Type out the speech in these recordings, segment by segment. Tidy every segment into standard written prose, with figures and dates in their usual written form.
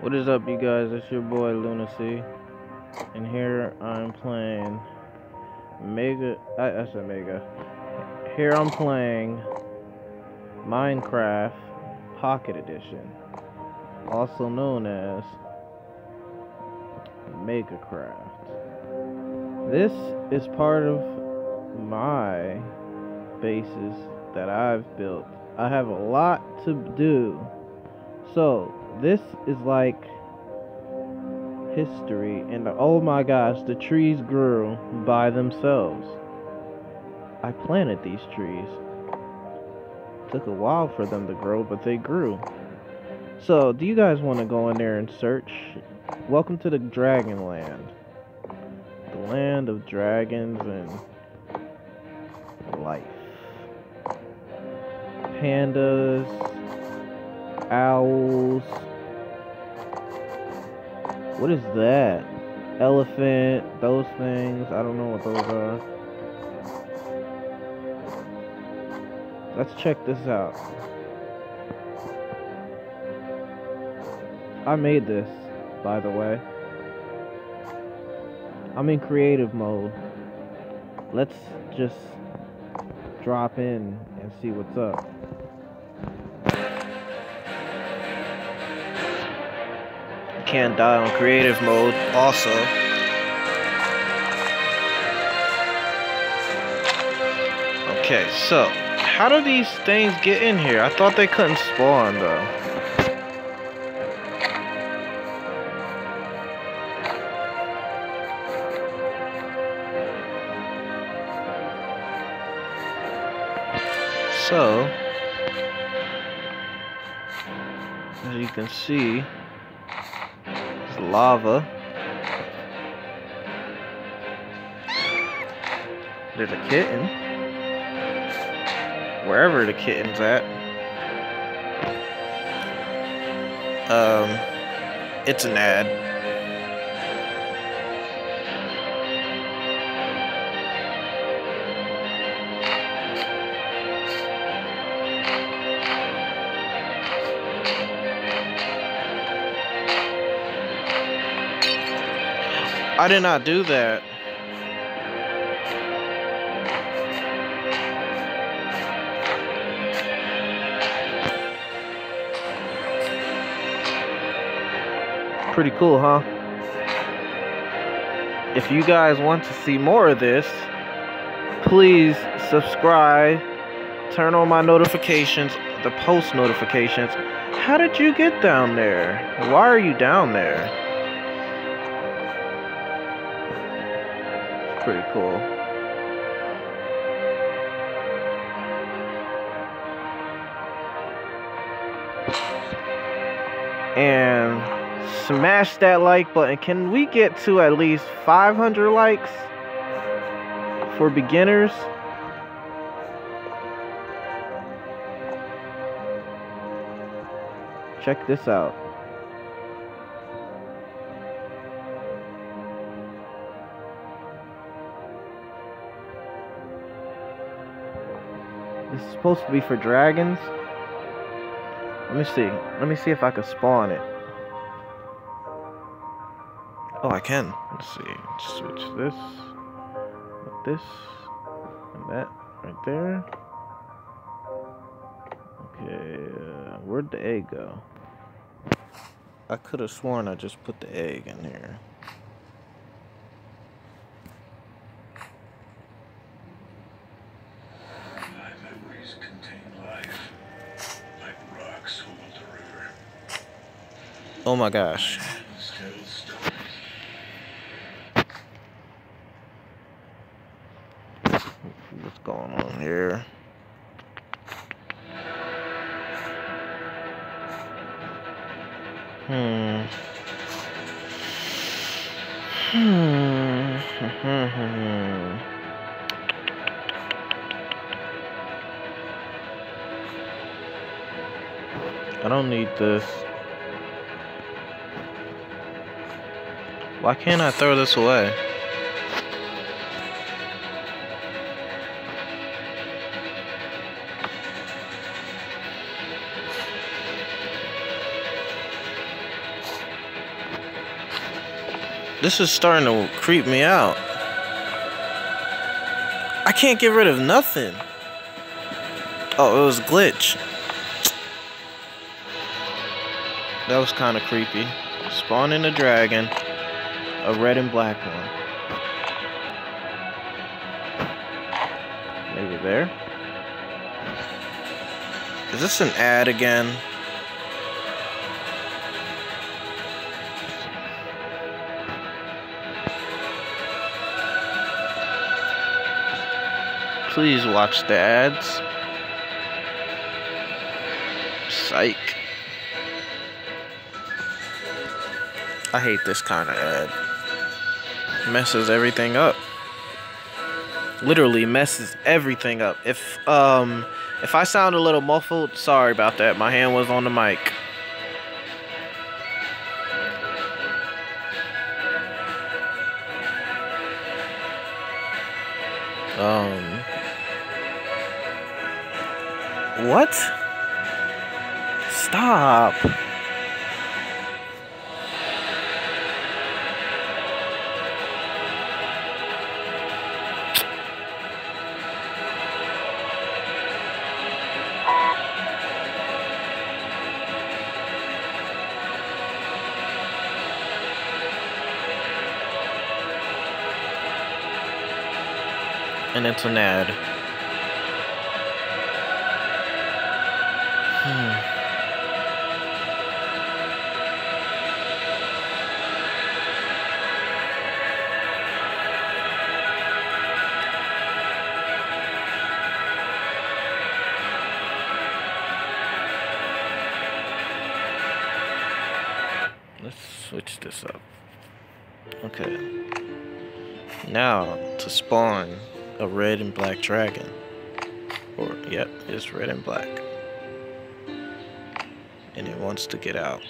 What is up, you guys? It's your boy Lunacy, and here I'm playing Mega. I said Mega. Here I'm playing Minecraft Pocket Edition, also known as Megacraft. This is part of my bases that I've built. I have a lot to do, so this is like history, and oh my gosh, the trees grew by themselves. I planted these trees. Took a while for them to grow, but they grew. So, do you guys want to go in there and search? Welcome to the Dragon Land. The land of dragons and life. Pandas, owls. What is that? Elephant, those things. I don't know what those are. Let's check this out. I made this, by the way. I'm in creative mode. Let's just drop in and see what's up. Can't die on creative mode also. Okay, so how do these things get in here? I thought they couldn't spawn though. So as you can see, lava. There's a kitten. Wherever the kitten's at. It's an ad. I did not do that. Pretty cool, huh? If you guys want to see more of this, please subscribe, turn on my notifications, the post notifications. How did you get down there? Why are you down there? Pretty cool. And smash that like button. Can we get to at least 500 likes for beginners? Check this out. This is supposed to be for dragons. Let me see. Let me see if I can spawn it. Oh, I can. Let's see. Switch this with this and that right there. Okay, where'd the egg go? I could have sworn I just put the egg in here. Oh my gosh. What's going on here? I don't need this. Why can't I throw this away? This is starting to creep me out. I can't get rid of nothing. Oh, it was a glitch. That was kind of creepy. Spawning a dragon. A red and black one. Maybe there. Is this an ad again? Please watch the ads. Psych. I hate this kind of ad. Messes everything up. Literally messes everything up. If I sound a little muffled, sorry about that. My hand was on the mic. What? Stop. And it's an ad. Let's switch this up. Okay. Now to spawn a red and black dragon. Or, yep, it's red and black. And it wants to get out.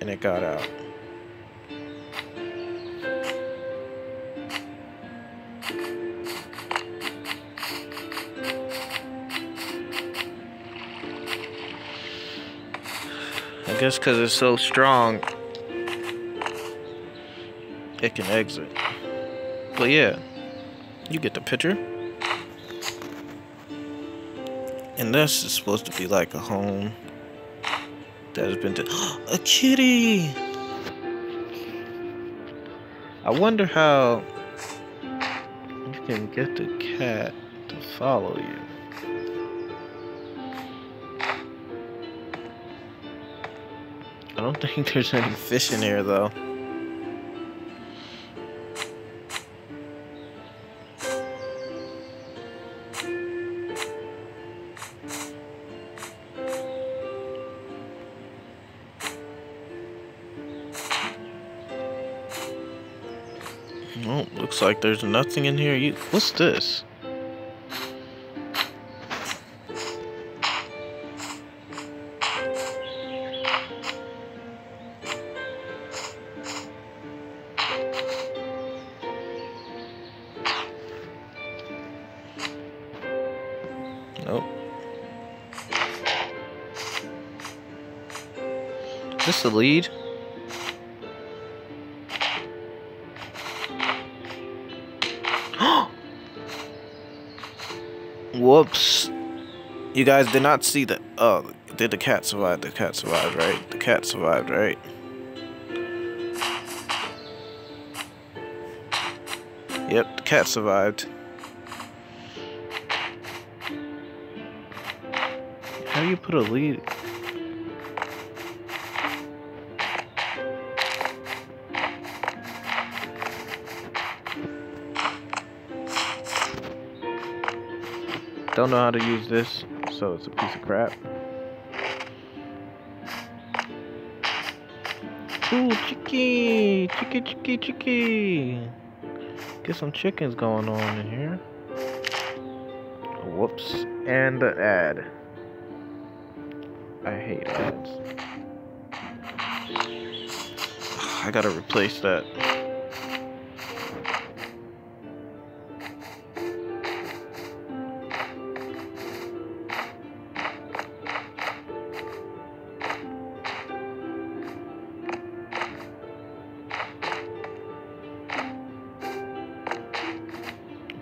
And it got out. I guess because it's so strong, it can exit. But yeah, you get the picture. And this is supposed to be like a home that has been a kitty. I wonder how you can get the cat to follow you. I don't think there's any fish in here though. Oh, looks like there's nothing in here. What's this? Nope. Is this the lead? Whoops. You guys did not see that. Oh, did the cat survive? The cat survived, right? The cat survived, right? Yep, the cat survived. How do you put a lead? Don't know how to use this, so it's a piece of crap. Ooh, chicky! Chicky, chicky, chicky! Get some chickens going on in here. Whoops. And the ad. I hate ads. I gotta replace that.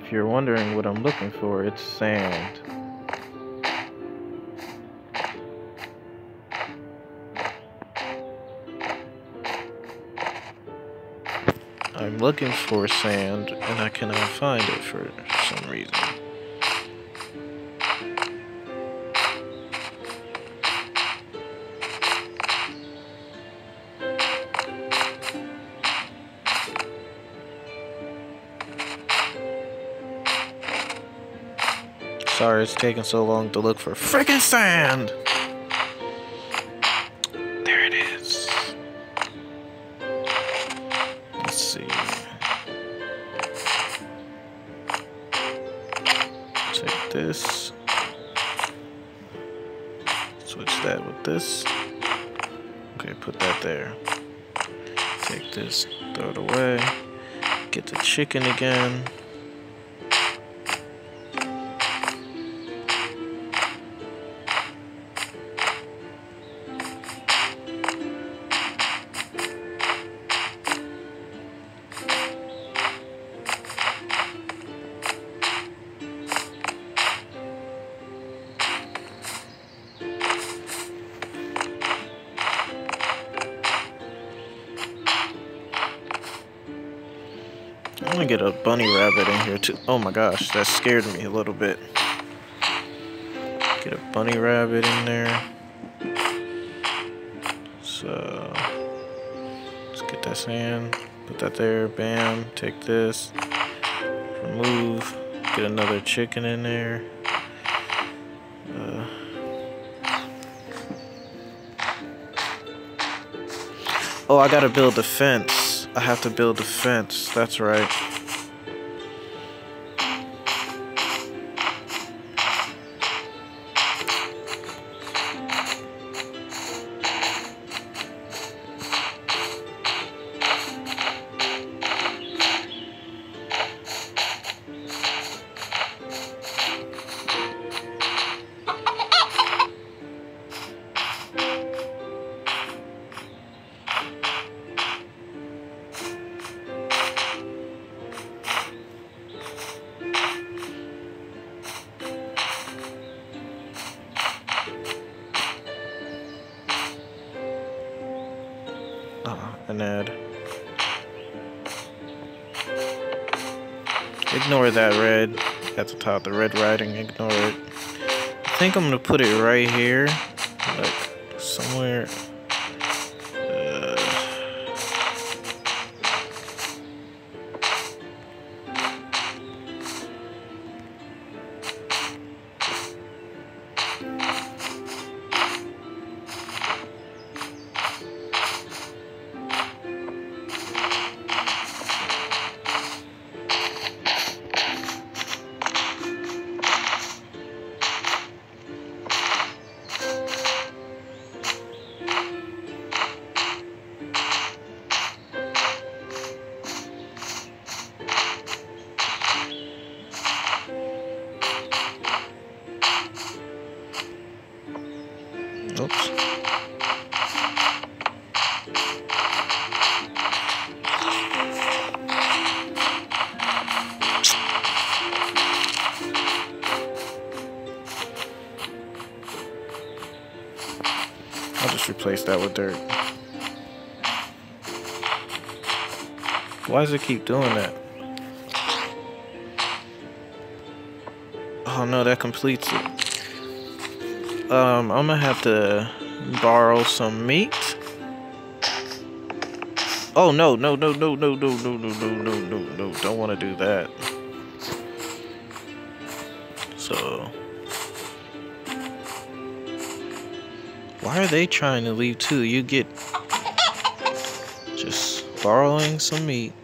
If you're wondering what I'm looking for, it's sand. I'm looking for sand and I cannot find it for some reason. Sorry it's taking so long to look for freaking sand! There it is. Let's see. Take this. Switch that with this. Okay, put that there. Take this, throw it away. Get the chicken again. I'm gonna get a bunny rabbit in here too. Oh my gosh, that scared me a little bit. Get a bunny rabbit in there. So let's get that sand, put that there, bam, take this, remove, get another chicken in there. Oh, I gotta build a fence. I have to build a fence, that's right. An ad. Ignore that red at the top, the red writing, ignore it. I think I'm gonna put it right here, like somewhere. Oops. I'll just replace that with dirt. Why does it keep doing that? Oh no, that completes it. I'm gonna have to borrow some meat. Oh no, no, no, no, no, no, no, no, no, no, no, no, don't want to do that. So, why are they trying to leave too? You get just borrowing some meat.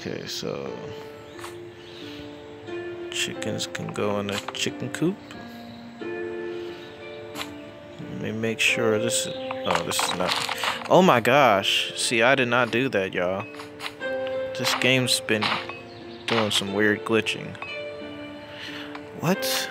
Okay, so chickens can go in a chicken coop. Let me make sure this is, oh, this is not, oh my gosh. See, I did not do that, y'all. This game's been doing some weird glitching. What?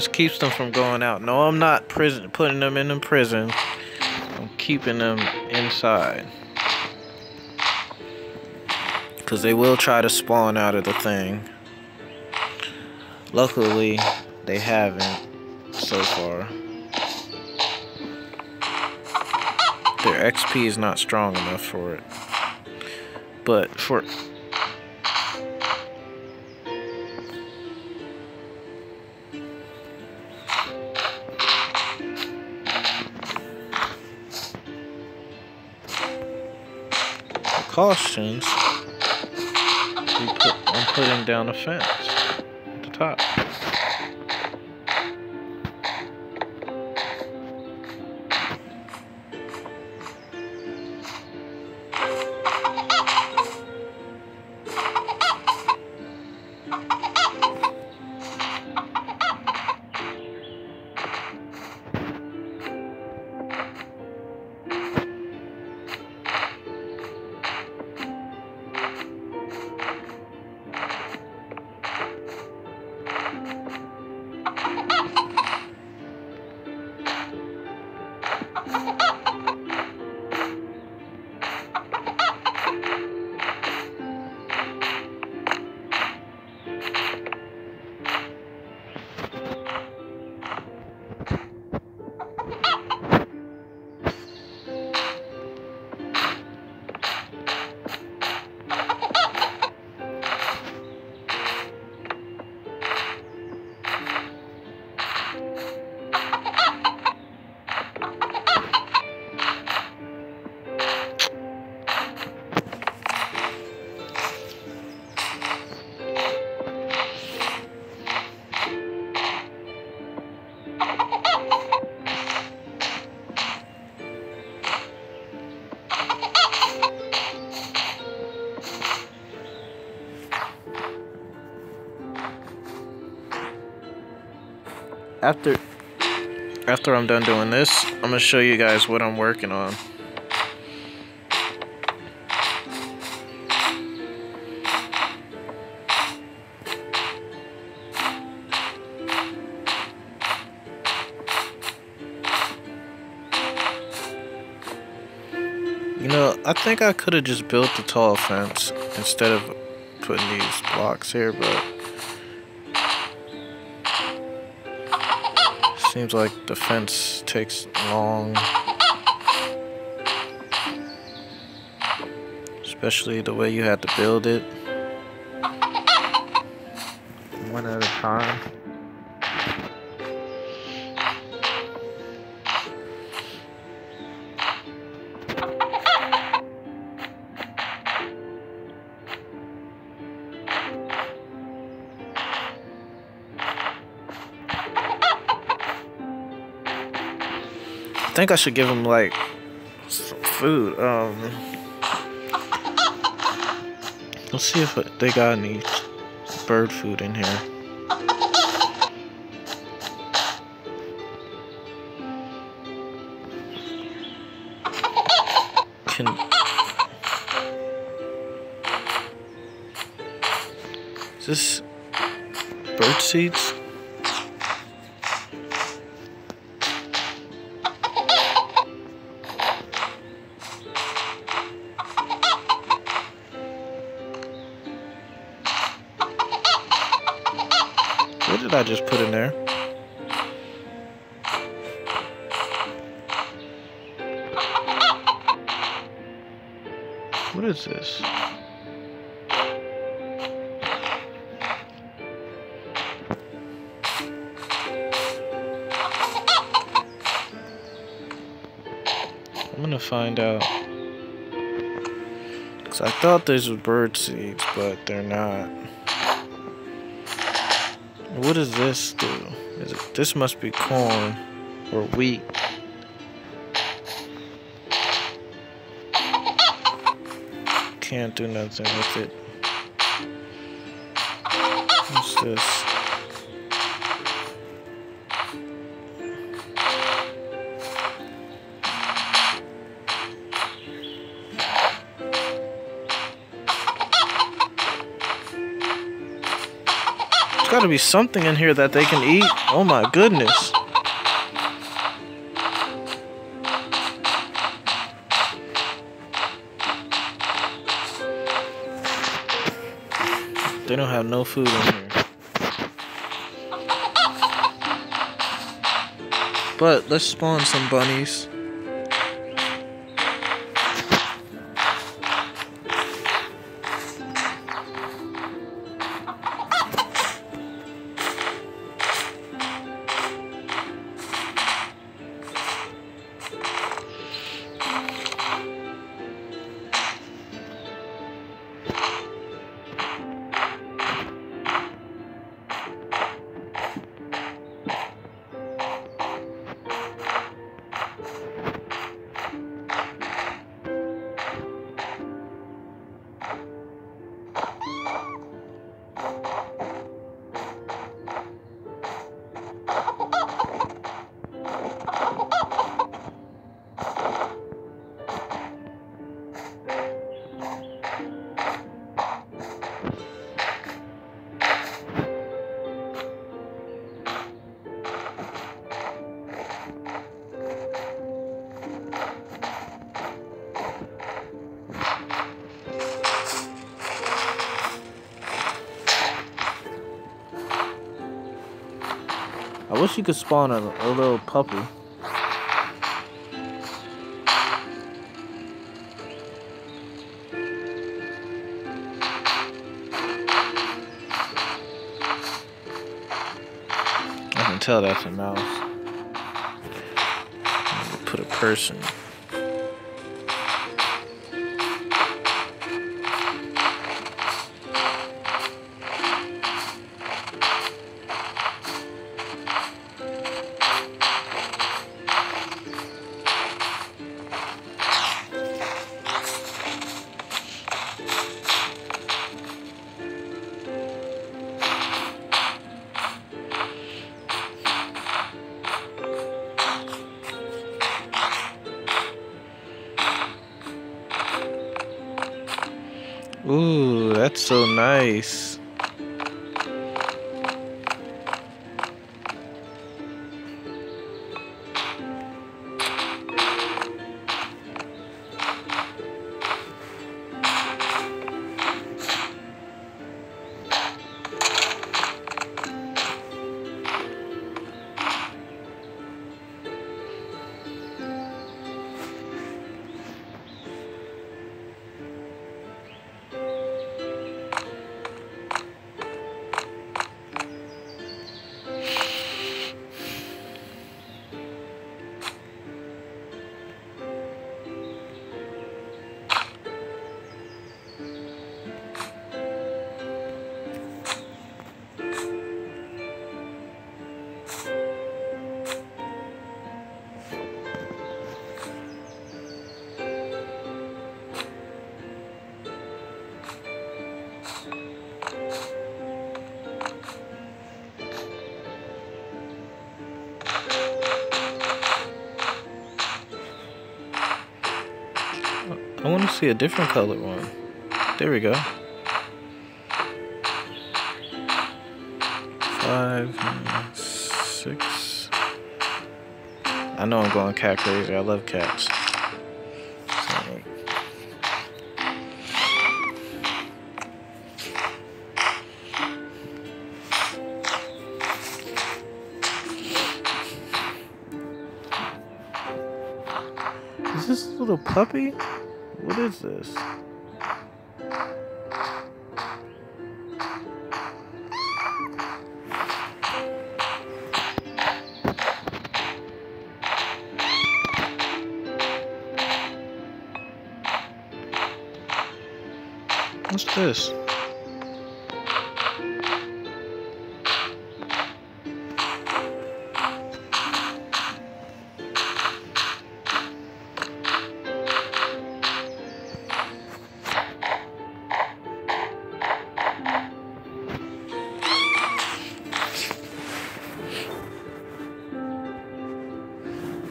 Just keeps them from going out. No, I'm not putting them in a prison. I'm keeping them inside. Because they will try to spawn out of the thing. Luckily, they haven't so far. Their XP is not strong enough for it. But for... precautions, I'm putting down a fence at the top. After I'm done doing this, I'm gonna show you guys what I'm working on. You know, I think I could have just built the tall fence instead of putting these blocks here, but seems like the fence takes long, especially the way you had to build it one at a time. I think I should give them like some food. Let's see if they got any bird food in here. Is this bird seeds? What did I just put in there? What is this? I'm gonna find out. Cause I thought these were bird seeds, but they're not. What does this do? This must be corn or wheat. Can't do nothing with it. What's this? gotta be something in here that they can eat. Oh my goodness. They don't have no food in here. But let's spawn some bunnies. I wish you could spawn a little puppy. I can tell that's a mouse. Put a person. Ooh, that's so nice. I want to see a different color one. There we go. 5, 6. I know I'm going cat crazy. I love cats. Is this a little puppy? What is this? What's this?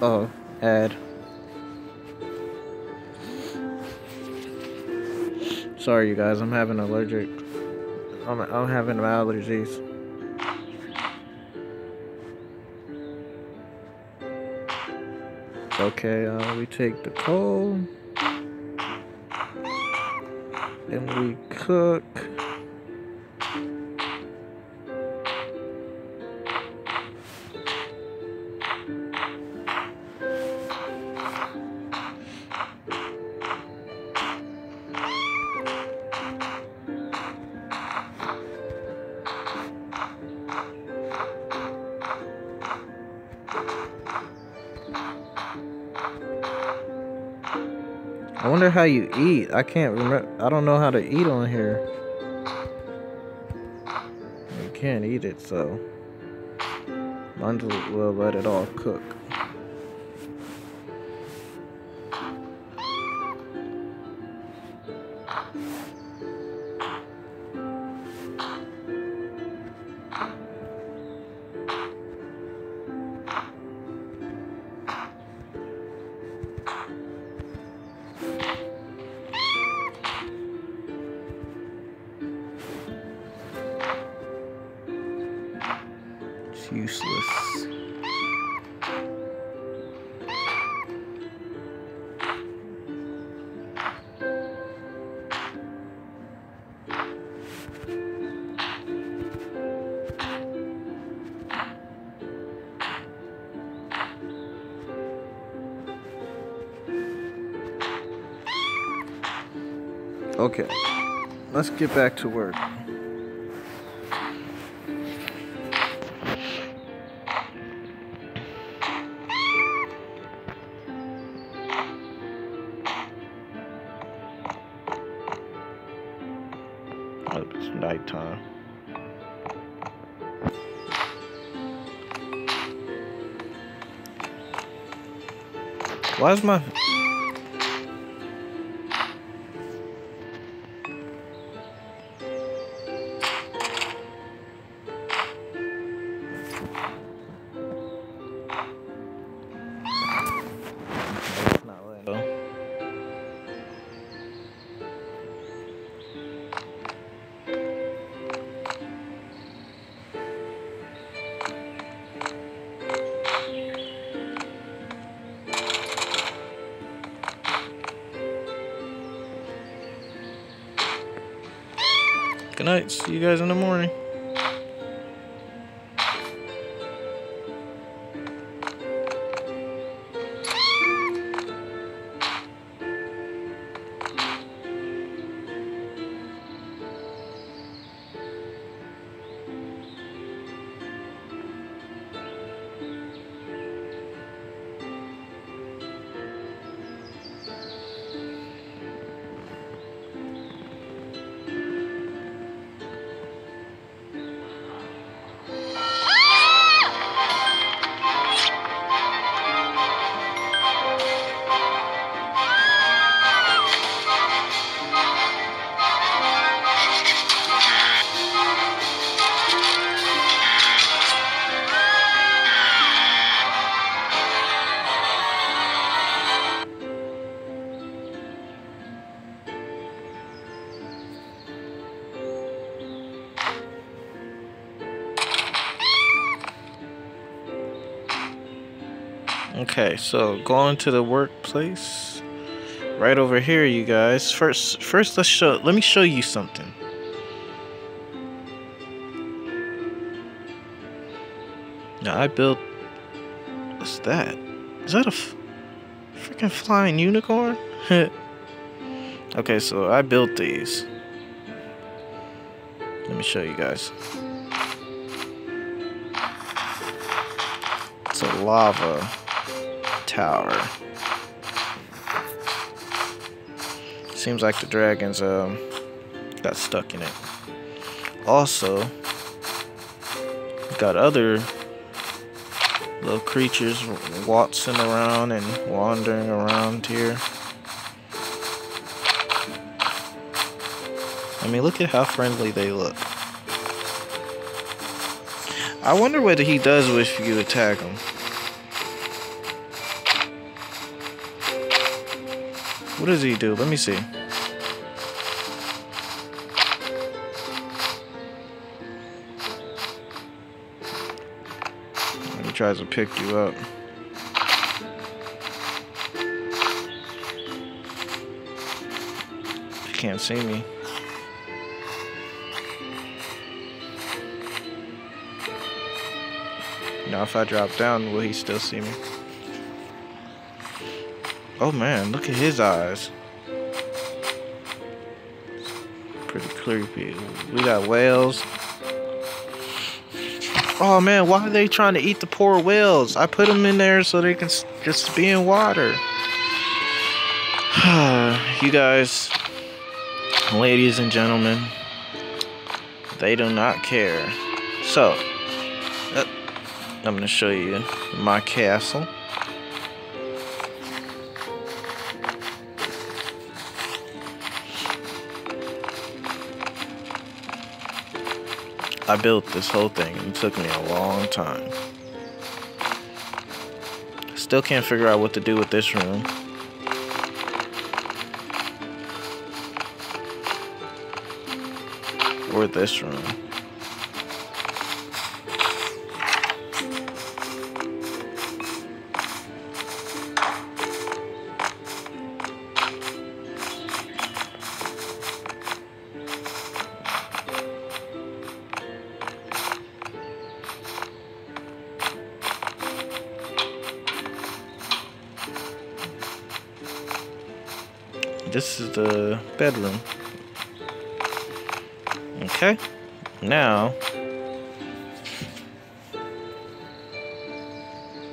Oh, ad. Sorry, you guys. I'm having allergic. I'm having allergies. Okay, we take the coal and we cook. I wonder how you eat. I can't remember. I don't know how to eat on here. You can't eat it, so might as well let it all cook. It's useless. Okay, let's get back to work. Oh, it's nighttime. Why is my... Good night. See you guys in the morning. Okay, so going to the workplace. Right over here, you guys. First let me show you something. Now I built... What's that? Is that a freaking flying unicorn? Okay, so I built these. Let me show you guys. It's a lava tower. Seems like the dragons got stuck in it. Also, got other little creatures waltzing around and wandering around here. I mean, look at how friendly they look. I wonder what he does if you attack him. What does he do? Let me see. He tries to pick you up. can't see me. Now if I drop down, will he still see me? Oh man, look at his eyes. Pretty creepy. We got whales. Oh man, why are they trying to eat the poor whales? I put them in there so they can just be in water. You guys, ladies and gentlemen, they do not care. So, I'm going to show you my castle. I built this whole thing and it took me a long time. Still can't figure out what to do with this room. Or this room. This is the bedroom. Okay, now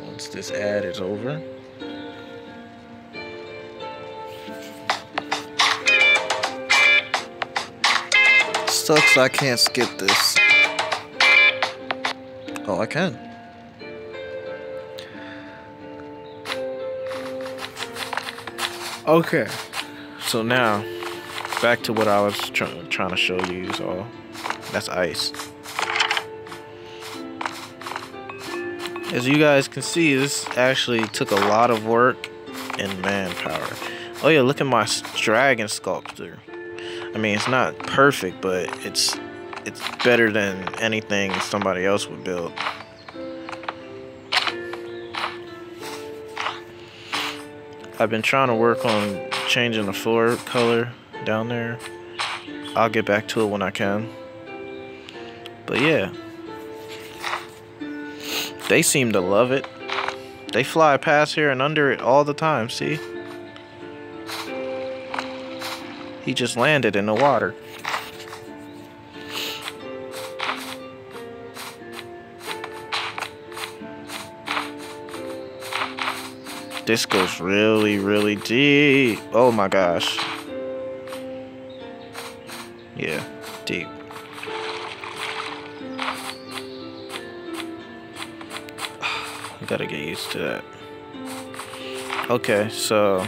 once this ad is over, sucks I can't skip this. Oh, I can. Okay. So now, back to what I was trying to show you all. That's ice. As you guys can see, this actually took a lot of work and manpower. Oh yeah, look at my dragon sculpture. I mean, it's not perfect, but it's better than anything somebody else would build. I've been trying to work on changing the floor color down there. I'll get back to it when I can. But yeah, they seem to love it. They fly past here and under it all the time, see? He just landed in the water. This goes really, really deep. Oh my gosh. Yeah, deep. I gotta get used to that. Okay, so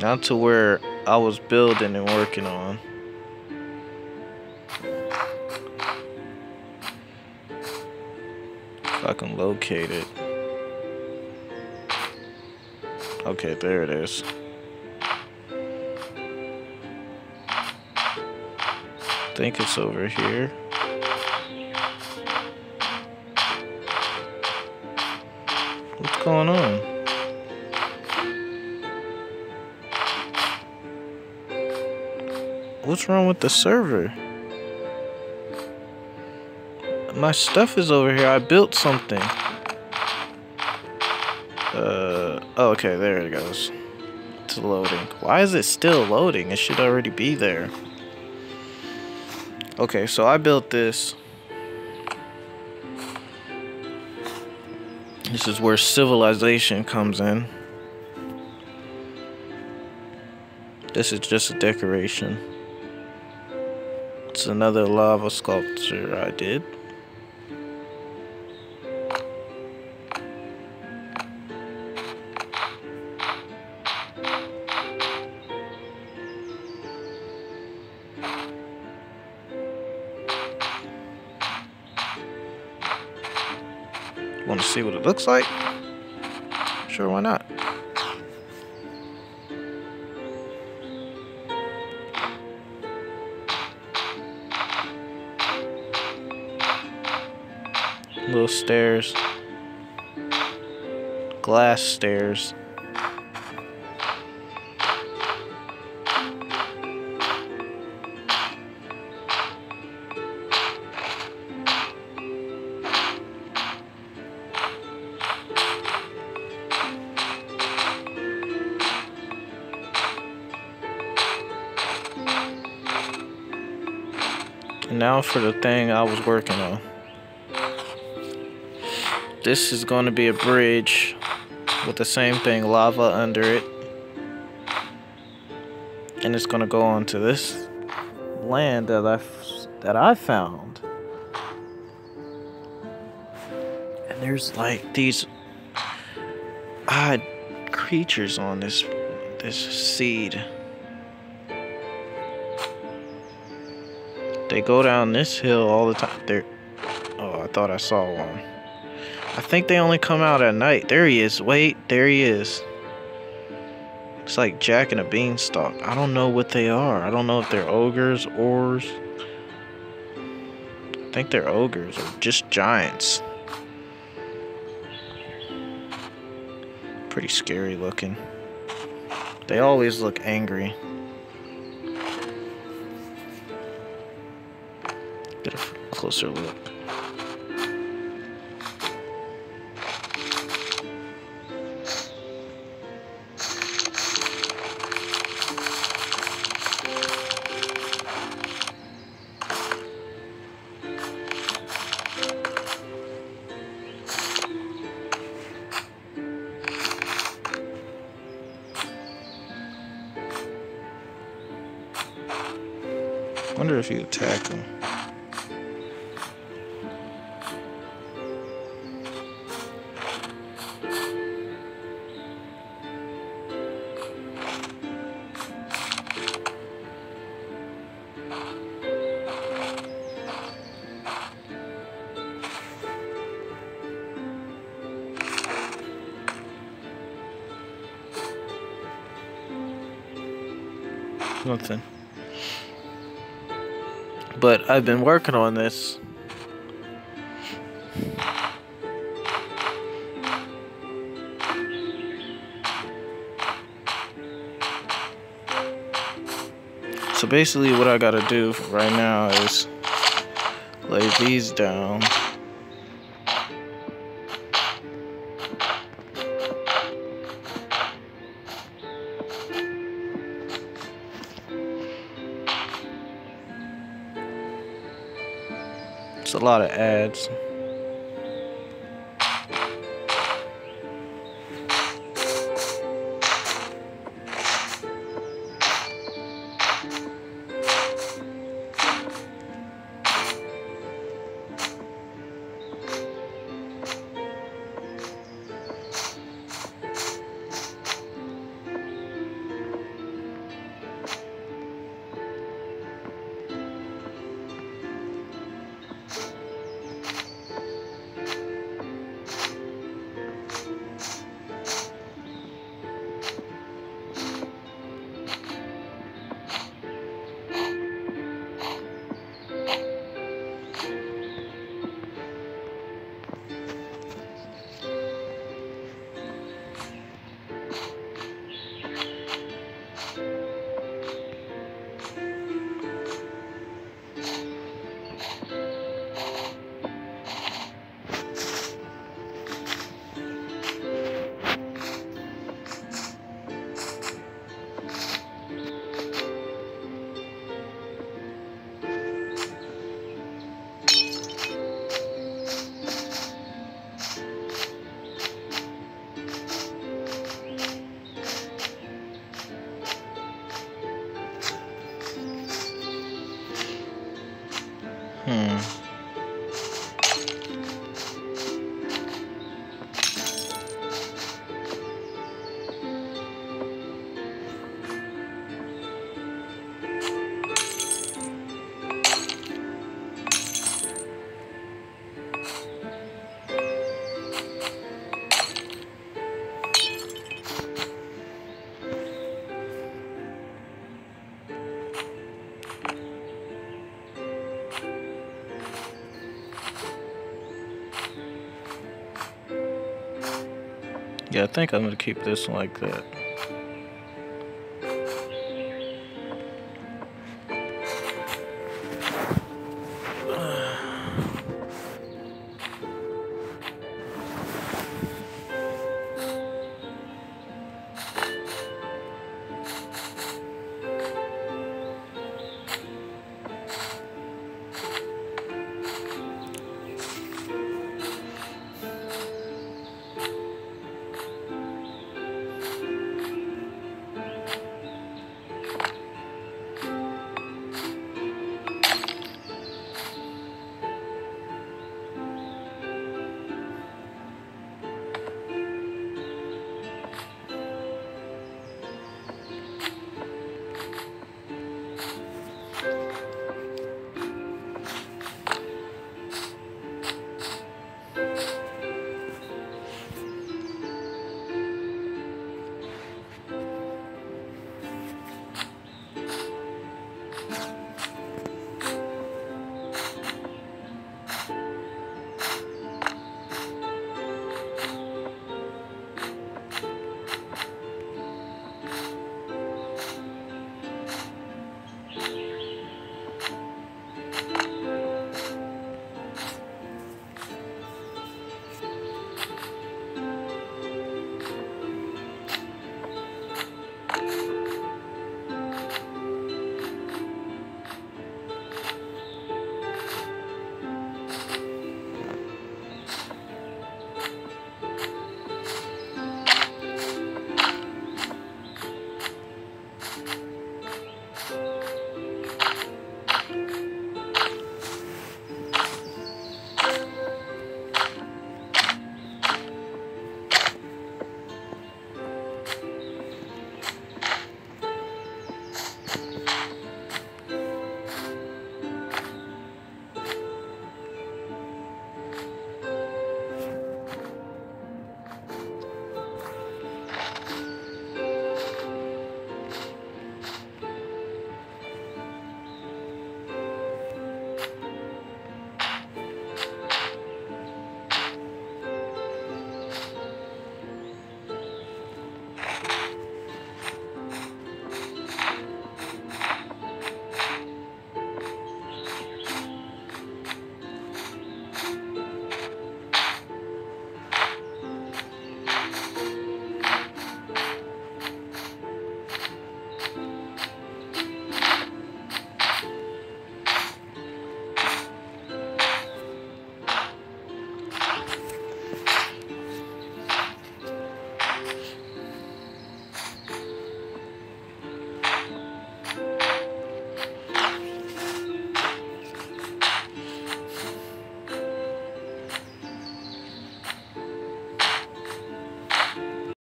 now to where I was building and working on. If I can locate it. Okay, there it is. I think it's over here. What's going on? What's wrong with the server? My stuff is over here. I built something. Oh, okay, there it goes. It's loading. Why is it still loading? It should already be there. Okay, so I built this. This is where civilization comes in. This is just a decoration. It's another lava sculpture I did. Want to see what it looks like? Sure, why not? Little stairs. Glass stairs. And now for the thing I was working on. This is going to be a bridge with the same thing, lava under it. And it's going to go onto this land that I found. And there's like these odd creatures on this seed. They go down this hill all the time. Oh, I thought I saw one. I think they only come out at night. There he is. Wait, there he is. It's like Jack and a Beanstalk. I don't know what they are. I don't know if they're ogres, ors. I think they're ogres or just giants. Pretty scary looking. They always look angry. Get a closer look. Wonder if you attack him. Nothing. But I've been working on this. So basically what I gotta do right now is lay these down. It's a lot of ads. Yeah, I think I'm gonna keep this one like that.